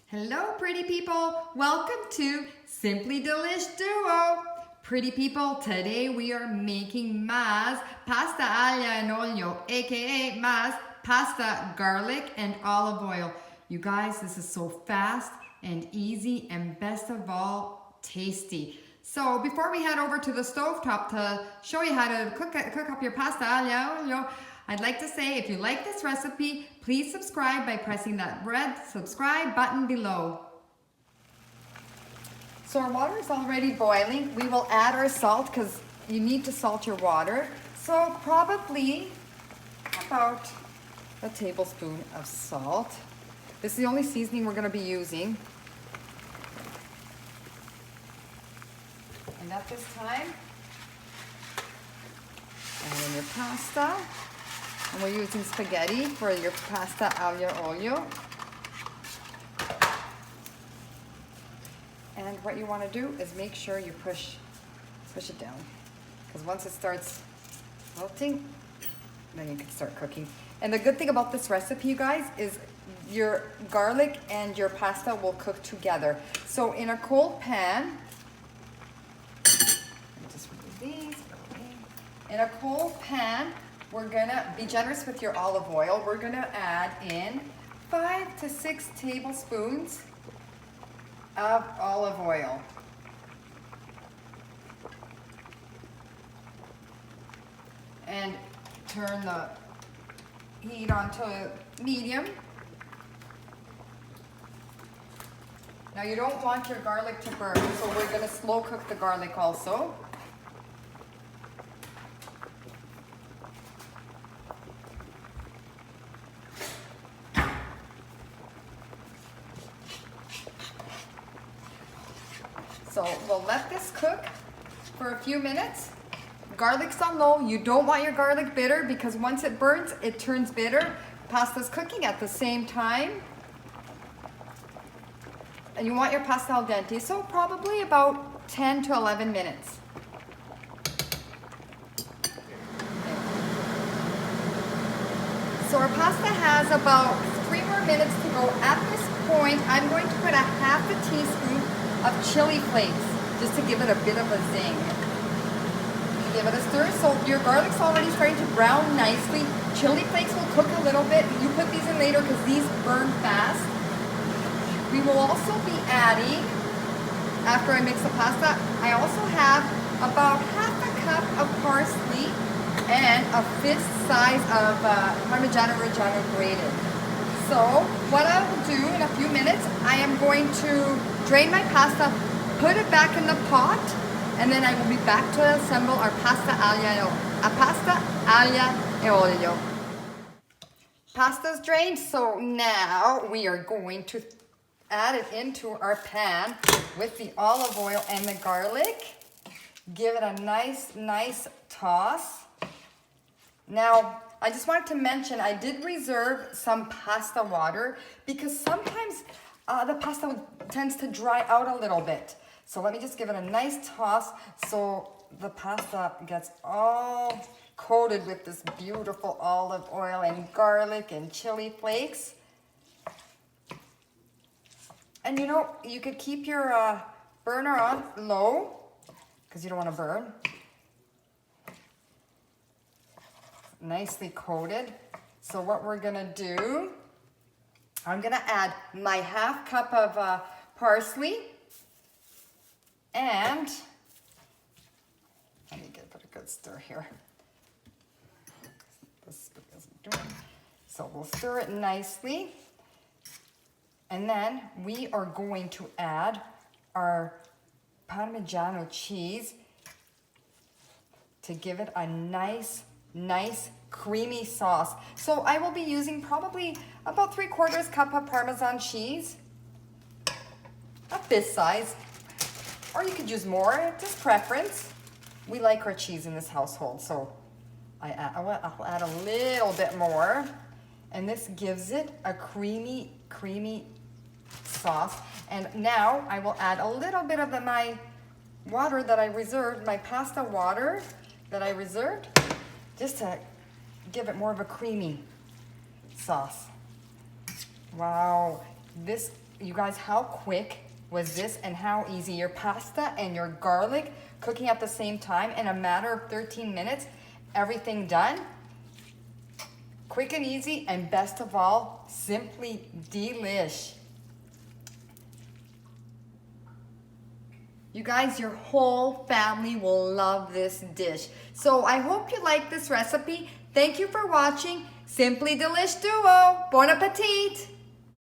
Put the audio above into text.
Hello, pretty people. Welcome to Simply Delish Duo. Pretty people, today we are making Ma's pasta aglio and olio, aka Ma's pasta garlic and olive oil. You guys, this is so fast and easy and best of all, tasty. So before we head over to the stovetop to show you how to cook up your pasta aglio and olio, I'd like to say if you like this recipe, please subscribe by pressing that red subscribe button below. So our water is already boiling. We will add our salt because you need to salt your water. So probably about a tablespoon of salt. This is the only seasoning we're going to be using. And at this time, add in your pasta. And we're using spaghetti for your pasta aglio olio. And what you want to do is make sure you push it down. Because once it starts melting, then you can start cooking. And the good thing about this recipe, you guys, is your garlic and your pasta will cook together. So in a cold pan, just remove these. In a cold pan, we're gonna be generous with your olive oil. We're gonna add in 5 to 6 tablespoons of olive oil. And turn the heat on to medium. Now you don't want your garlic to burn, so we're gonna slow cook the garlic also. So we'll let this cook for a few minutes. Garlic's on low. You don't want your garlic bitter because once it burns, it turns bitter. Pasta's cooking at the same time. And you want your pasta al dente, so probably about 10 to 11 minutes. So our pasta has about 3 more minutes to go. At this point, I'm going to put a half a teaspoon of chili flakes, just to give it a bit of a zing. Give it a stir. So your garlic's already starting to brown nicely. Chili flakes will cook a little bit. You put these in later because these burn fast. We will also be adding, after I mix the pasta, I also have about half a cup of parsley and a fist size of Parmigiano Reggiano grated. So what I will do in a few minutes, I am going to drain my pasta, put it back in the pot, and then I will be back to assemble our pasta aglio e olio. Pasta's drained, so now we are going to add it into our pan with the olive oil and the garlic. Give it a nice toss. Now, I just wanted to mention, I did reserve some pasta water because sometimes the pasta tends to dry out a little bit. So let me just give it a nice toss so the pasta gets all coated with this beautiful olive oil and garlic and chili flakes. And you know, you could keep your burner on low because you don't want to burn. Nicely coated. So what we're gonna do, I'm gonna add my half cup of parsley and let me give it a good stir here. This isn't doing. So we'll stir it nicely. And then we are going to add our Parmigiano cheese to give it a nice creamy sauce. So I will be using probably about 3/4 cup of Parmesan cheese of this size, or you could use more, just preference. We like our cheese in this household, so I'll add a little bit more, and this gives it a creamy sauce. And now I will add a little bit of my water that I reserved, my pasta water that I reserved, just to give it more of a creamy sauce. Wow, this You guys, how quick was this and how easy? Your pasta and your garlic cooking at the same time in a matter of 13 minutes. Everything done. Quick and easy, and best of all, simply delish. You guys, your whole family will love this dish. So I hope you like this recipe. Thank you for watching Simply Delish Duo. Bon appetit!